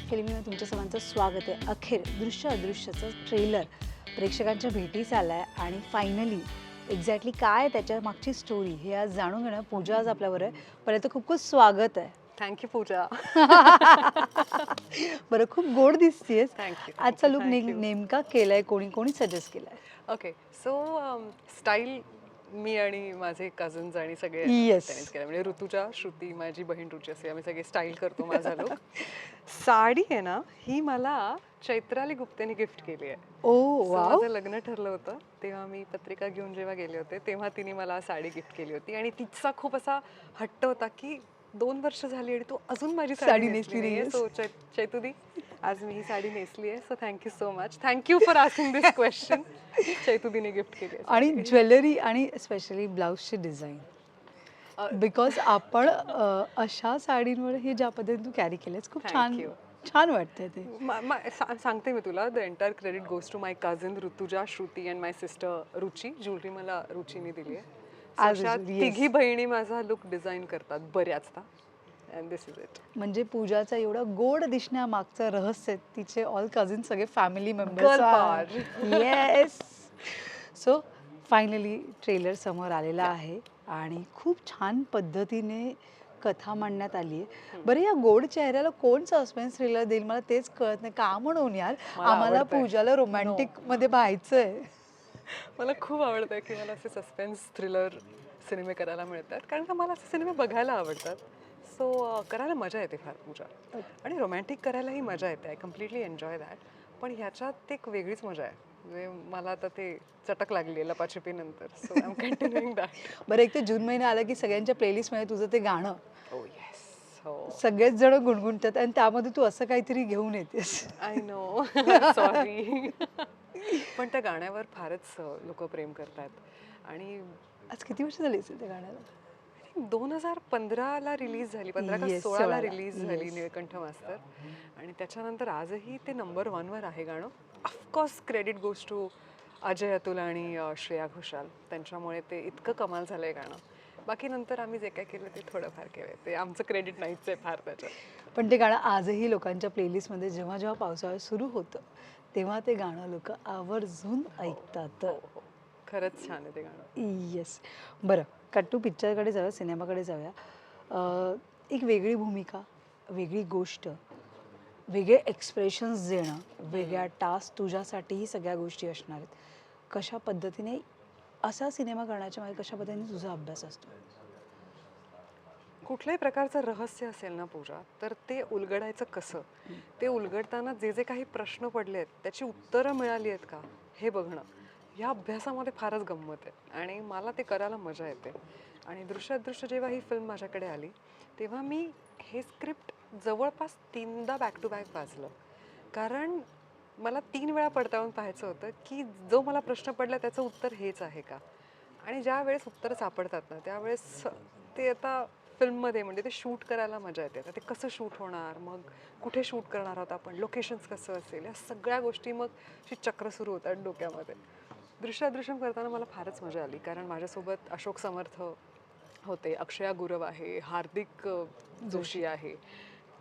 फिल्मीमध्ये तुमच्या सर्वांचं स्वागत आहे. अखेर दृश्य अदृश्यचं ट्रेलर प्रेक्षकांच्या भेटीस आलं आहे आणि फायनली एक्झॅक्टली काय त्याच्या मागची स्टोरी हे आज जाणून घेणं पूजा आज आपल्यावर आहे. पहिलं तर खूप खूप स्वागत आहे. थँक्यू पूजा. बरं, खूप गोड दिसतेस. थँक्यू. आजचा लुक नेमका केलाय कोणी कोणी सजेस्ट केलाय? ओके, सो स्टाईल मी आणि माझे कझन्स आणि सगळे Yes. त्यांनीच केलं. म्हणजे ऋतुजा, श्रुती, माझी बहीण रुची असे आम्ही सगळे स्टाईल करतो माझा लुक. साडी आहे ना, ही मला चैत्राली गुप्तेने गिफ्ट केली आहे. ओ So, वाव. माझं लग्न ठरलं होतं तेव्हा मी पत्रिका घेऊन जेव्हा गेले होते तेव्हा तिने मला साडी गिफ्ट केली होती आणि तिचा खूप असा हट्ट होता की 2 वर्ष झाली आणि तू अजून माझी साडी साडी नेसली नेसली नाहीये. नाहीयेस. सो चैतुदी, आज मी ही साडी नेसली आहे. So thank you so much. Thank you for asking this question. चैतुदीने गिफ्ट केली आहे. आणि ज्वेलरी आणि स्पेशली ब्लाऊजची डिझाईन, बिकॉज आपण अशा साडींवर हे ज्या पद्धतीने तू कॅरी केलेस खूप छान Thank you. छान वाटतंय ते. सांगते मी तुला, the entire credit goes to my cousin Rutuja, Shruti and my sister Ruchi. Jewellery मला रुचीने दिली आहे. As अशा usual, yes. तिघी बहिणी माझा लुक डिझाइन करतात बऱ्याचदा. And this is it. म्हणजे पूजाचा एवढा गोड दिसण्यामागचं रहस्य तिचे ऑल कझिन सगळे family Girl members. Yes. So finally trailer समोर आलेला आहे आणि खूप छान पद्धतीने कथा मांडण्यात आली आहे. बरं, या गोड चेहऱ्याला कोण सस्पेन्स थ्रिलर देईल मला तेच कळत नाही. का म्हणून यार, मला आम्हाला आवडतंय. पूजाला रोमॅन्टिक मध्ये पाहायचंय. मला खूप आवडतं की मला असे सस्पेन्स थ्रिलर सिनेमे करायला मिळतात, कारण का मला असे सिनेमे बघायला आवडतात. सो करायला मजा येते फार पूजा. आणि रोमॅन्टिक करायलाही मजा येते. I completely enjoy that. पण ह्याच्यात एक वेगळीच मजा आहे. म्हणजे मला आता ते चटक लागली आहे लपाछपीनंतर. So I am continuing that. बरं, एक तर जून महिना आला की सगळ्यांच्या प्लेलिस्टमध्ये तुझं ते गाणं ओ येस. हो, सगळेच जण गुणगुणतात आणि त्यामध्ये तू असं काहीतरी घेऊन येतेस. I know. सॉरी. पण त्या गाण्यावर फारच लोक प्रेम करतात. आणि आज किती वर्ष झाली असेल त्या गाण्याला? 2015ला रिलीज झाली, 15 का Yes, 16ला 16ला. रिलीज झाली Yes. निळकंठ मास्तर. आणि त्याच्यानंतर आजही ते नंबर 1 वर आहे गाणं. Of course credit goes to Ajay Atul आणि श्रेया घोषाल. त्यांच्यामुळे ते इतकं कमाल झालंय गाणं. बाकी नंतर आम्ही जे काय केलं ते थोडंफार केलंय, ते आमचं क्रेडिट नाहीच आहे फार त्याच्यात. पण ते गाणं आजही लोकांच्या प्लेलिस्टमध्ये जेव्हा जेव्हा पावसाळा सुरू होतं तेव्हा ते गाणं लोक आवर्जून ऐकतात. हो हो, खरंच छान आहे ते गाणं. येस. बरं, कट टू पिक्चरकडे जाऊया, सिनेमाकडे जाऊया. एक वेगळी भूमिका, वेगळी गोष्ट, वेगळे एक्सप्रेशन्स देणं, वेगळ्या टास्क तुझ्यासाठीही सगळ्या गोष्टी असणार आहेत. कशा पद्धतीने असा सिनेमा करण्याच्या मागे कशा पद्धतीने तुझा अभ्यास असतो? कुठल्याही प्रकारचं रहस्य असेल ना पूजा, तर ते उलगडायचं कसं, ते उलगडताना जे जे काही प्रश्न पडले आहेत त्याची उत्तरं मिळाली आहेत का हे बघणं, ह्या अभ्यासामध्ये फारच गंमत आहे आणि मला ते करायला मजा येते. आणि दृश्य अदृश्य जेव्हा ही फिल्म माझ्याकडे आली तेव्हा मी हे स्क्रिप्ट जवळपास 3दा बॅक टू बॅक वाचलं, कारण मला 3 वेळा पडताळून पाहायचं होतं की जो मला प्रश्न पडला त्याचं उत्तर हेच आहे का. आणि ज्या वेळेस उत्तरं सापडतात ना त्यावेळेस ते आता फिल्ममध्ये म्हणजे ते शूट करायला मजा येते. आता ते कसं शूट होणार, मग कुठे शूट करणार आहोत आपण, लोकेशन्स कसं असेल, या सगळ्या गोष्टी मग अशी चक्र सुरू होतात डोक्यामध्ये. दृश्य अदृश्यम करताना मला फारच मजा आली, कारण माझ्यासोबत अशोक समर्थ होते, अक्षया गुरव आहे, हार्दिक जोशी आहे,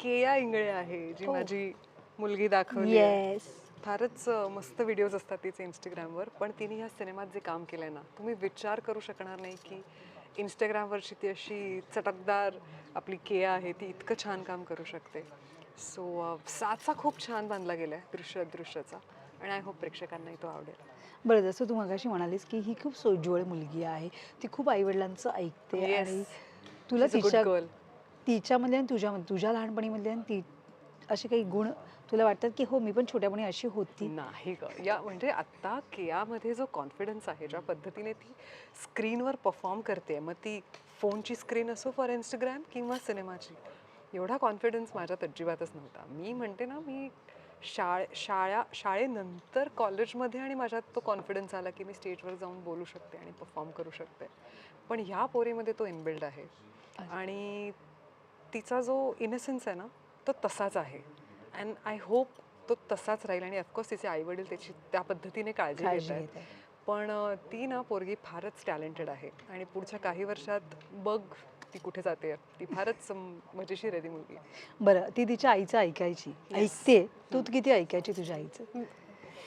केया इंगळे आहे जी माझी मुलगी दाखवली आहे. येस. फारच मस्त व्हिडिओज असतात तिचे इंस्टाग्रामवर. पण तिने ह्या सिनेमात जे काम केलंय ना, तुम्ही विचार करू शकणार नाही की इंस्टाग्रामवरची ती अशी चटकदार आपली केया आहे ती इतकं छान काम करू शकते. सो साचा खूप छान बांधला गेलाय दृश्य अदृश्यचा आणि आय होप प्रेक्षकांनाही तो आवडेल. बरं, जसं तू मगाशी म्हणालीस की ही खूप सोज्वळ मुलगी आहे, ती खूप आईवडिलांचं ऐकते Yes. आणि तुला She's a good girl. तिच्यामध्ये आणि तुझ्यामध्ये, तुझ्या लहानपणीमध्ये आणि ती असे काही गुण तुला वाटतात की हो मी पण छोट्यापणी अशी होती? नाही ग, या म्हणजे आता केयामध्ये जो कॉन्फिडन्स आहे, ज्या पद्धतीने ती स्क्रीनवर परफॉर्म करते, मग ती फोनची स्क्रीन असो फॉर इंस्टाग्राम किंवा सिनेमाची, एवढा कॉन्फिडन्स माझ्यात अजिबातच नव्हता. मी म्हणते ना, मी शाळेनंतर कॉलेजमध्ये आणि माझ्यात तो कॉन्फिडन्स आला की मी स्टेजवर जाऊन बोलू शकते आणि परफॉर्म करू शकते. पण ह्या पोरीमध्ये तो इनबिल्ड आहे आणि तिचा जो इनसेन्स आहे ना तो तसाच आहे. अँड आय होप तो तसाच राहील आणि ऑफकोर्स तिचे आईवडील त्याची त्या पद्धतीने काळजी घेत आहेत. पण ती ना पोरगी फारच टॅलेंटेड आहे आणि पुढच्या काही वर्षात बघ ती कुठे जाते, ती फारच मजेशीर आहे ती मुलगी. बरं, ती तिच्या आईचं ऐकायची, ऐकते. तू किती ऐकायची तुझ्या आईचं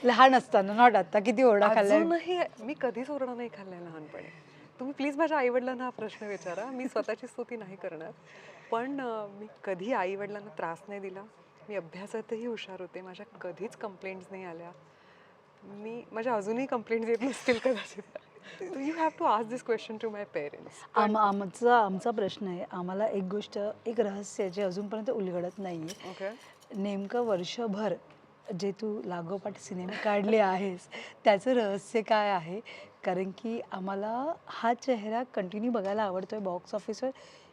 लहान असताना? नॉट आता. किती ओरडा खाल्लाय? अजूनही मी कधीच ओरडा नाही खाल्लाय लहानपणी. तुम्ही प्लीज माझ्या आईवडिलांना हा प्रश्न विचारा. मी स्वतःची स्तुती नाही करणार, पण मी कधी आईवडिलांना त्रास नाही दिला. मी अभ्यासातही हुशार होते, माझ्या कधीच कंप्लेंट्स नाही आल्या. माझ्या अजूनही कंप्लेंट्स येत नसतील कदाचित. You have to ask this question to my parents. आमचा प्रश्न आहे, आम्हाला एक गोष्ट, एक रहस्य जे अजूनपर्यंत उलगडत नाहीये. ओके. नेमकं वर्षभर जे तू लागोपाठ सिनेमे काढले आहेस त्याचं रहस्य काय आहे? कारण की आम्हाला हा चेहरा कंटिन्यू बघायला आवडतोय. बॉक्स ऑफिसवर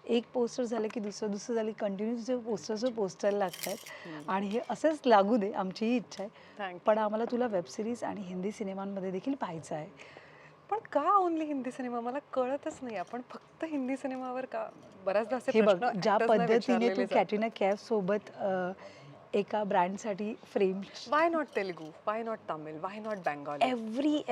एक पोस्टर झालं की दुसरं झालं, कंटिन्यू तुझे पोस्टरवर पोस्टर लागत आहेत आणि हे असंच लागू दे, आमचीही इच्छा आहे. पण आम्हाला तुला वेब सिरीज आणि हिंदी सिनेमांमध्ये देखील पाहायचं आहे. पण का ओनली हिंदी सिनेमा मला कळतच नाही. आपण फक्त हिंदी सिनेमावर का? बऱ्याचदा असे हे बघ, प्रश्न ज्या actors ना पद्धतीने विचारलेले तू जातात. कॅटरीना कैफ सोबत एका ब्रँडसाठी frame, Why not Telugu? Why not Tamil? Why not Bengali?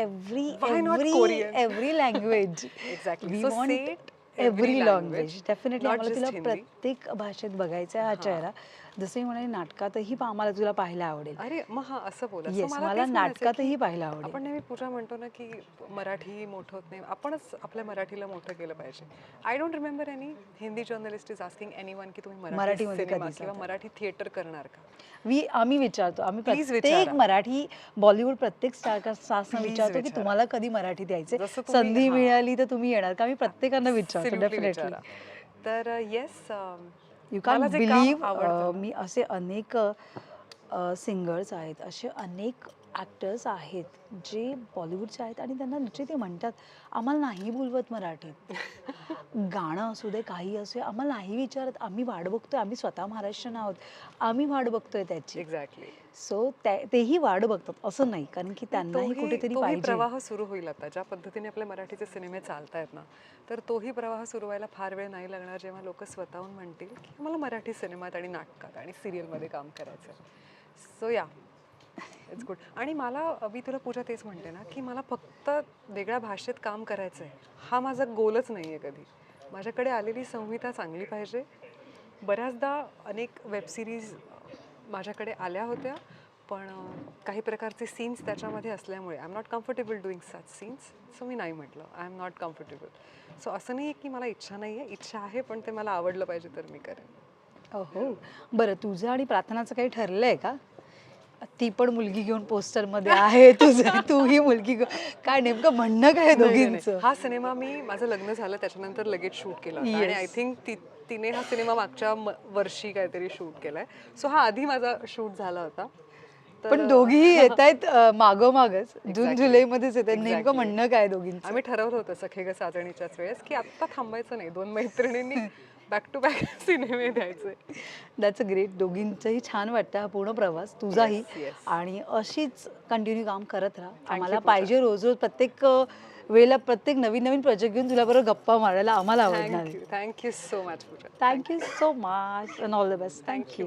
every Why not Korean? every language. Exactly. We So want say it every every language. language, definitely not आम्हाला just तुला Hindi. प्रत्येक भाषेत बघायचा आहे हा चेहरा. जसं मी म्हणाले, नाटकातही आम्हाला तुला पाहायला आवडेल. अरे मग हा असं बोला. So येस, मला मला तेच म्हणायचंय की नाटकातही पाहायला आवडेल. आपण नेहमी पूजा म्हणतो ना की मराठी मोठं होत नाही, आपणच आपल्या मराठीला मोठं केलं पाहिजे. I don't remember any Hindi journalist is asking anyone की तुम्ही मराठी मराठीमध्ये सिनेमा कधी किंवा मराठी थिएटर करणार का? आम्ही विचारतो, आम्ही Please प्रत्येक विचारा. मराठी बॉलिवूड प्रत्येक स्टारकास्टना Please विचारतो की विचारा. तुम्हाला कधी मराठी द्यायचे, जसं तुम्ही- संधी हां. मिळाली तर तुम्ही येणार का? आम्ही प्रत्येकांना विचारतो Absolutely डेफिनेटली. विचारा. तर येस, यू कॅन मला जे काम बिलीव्ह, आवडतं ना, मी असे अनेक सिंगर्स आहेत, असे अनेक ॲक्टर्स आहेत जे बॉलिवूडचे आहेत आणि त्यांना जे ते म्हणतात, आम्हाला नाही बोलवत मराठीत. गाणं असू दे, काही असू दे, आम्हाला नाही विचारत. आम्ही वाट बघतोय, आम्ही स्वतः महाराष्ट्रीयन आहोत, आम्ही वाट बघतोय त्याची. एक्झॅक्टली. सो तेही वाट बघतात असं नाही, कारण की त्यांनाही कुठेतरी तोही पाहिजे. प्रवाह सुरू होईल आता. ज्या पद्धतीने आपले मराठीचे सिनेमे चालतायत ना, तर तोही प्रवाह सुरू व्हायला फार वेळ नाही लागणार, जेव्हा लोक स्वतःहून म्हणतील की मला मराठी सिनेमात आणि नाटकात आणि सिरियलमध्ये काम करायचं. सो या, इट्स गुड. आणि मी तुला पूजा तेच म्हणते ना की मला फक्त वेगळ्या भाषेत काम करायचं आहे, हा माझा गोलच नाही आहे कधी. माझ्याकडे आलेली संहिता चांगली पाहिजे. बऱ्याचदा अनेक वेबसिरीज माझ्याकडे आल्या होत्या, पण काही प्रकारचे सीन्स त्याच्यामध्ये असल्यामुळे I am not comfortable doing such scenes. So मी नाही म्हटलं, I am not comfortable. So असं नाही आहे की मला इच्छा नाही आहे, इच्छा आहे, पण ते मला आवडलं पाहिजे तर मी करेन. हो. बरं, तुझं आणि प्रार्थनाचं काही ठरलंय का? ती पण मुलगी घेऊन पोस्टरमध्ये आहे, तूही मुलगी घेऊन, काय नेमकं म्हणणं काय दोघींचं? हा सिनेमा माझं लग्न झालं त्याच्यानंतर लगेच शूट केला होता आणि आय थिंक तिने हा सिनेमा मागच्या वर्षी काहीतरी शूट केलाय. सो हा आधी माझा शूट झाला होता. पण दोघीही येत आहेत मागोमागच, जून जुलैमध्येच येत आहेत. नेमकं म्हणणं काय दोघींचं? आम्ही ठरवलं होतं सखे ग साजणीच्याच वेळेस की आत्ता थांबायचं नाही, 2 मैत्रिणींनी बॅक टू बॅक सिनेमे द्यायचे. That's a great. दोघींचंही छान वाटतं हा पूर्ण प्रवास, तुझाही. Yes, yes. आणि अशीच कंटिन्यू काम करत राहा. आम्हाला you, पाहिजे रोज प्रत्येक वेळेला प्रत्येक नवीन प्रोजेक्ट घेऊन तुला बरोबर गप्पा मारायला आम्हाला आवडणार. Thank you so much Pooja. Thank you so much and all the best. Thank you.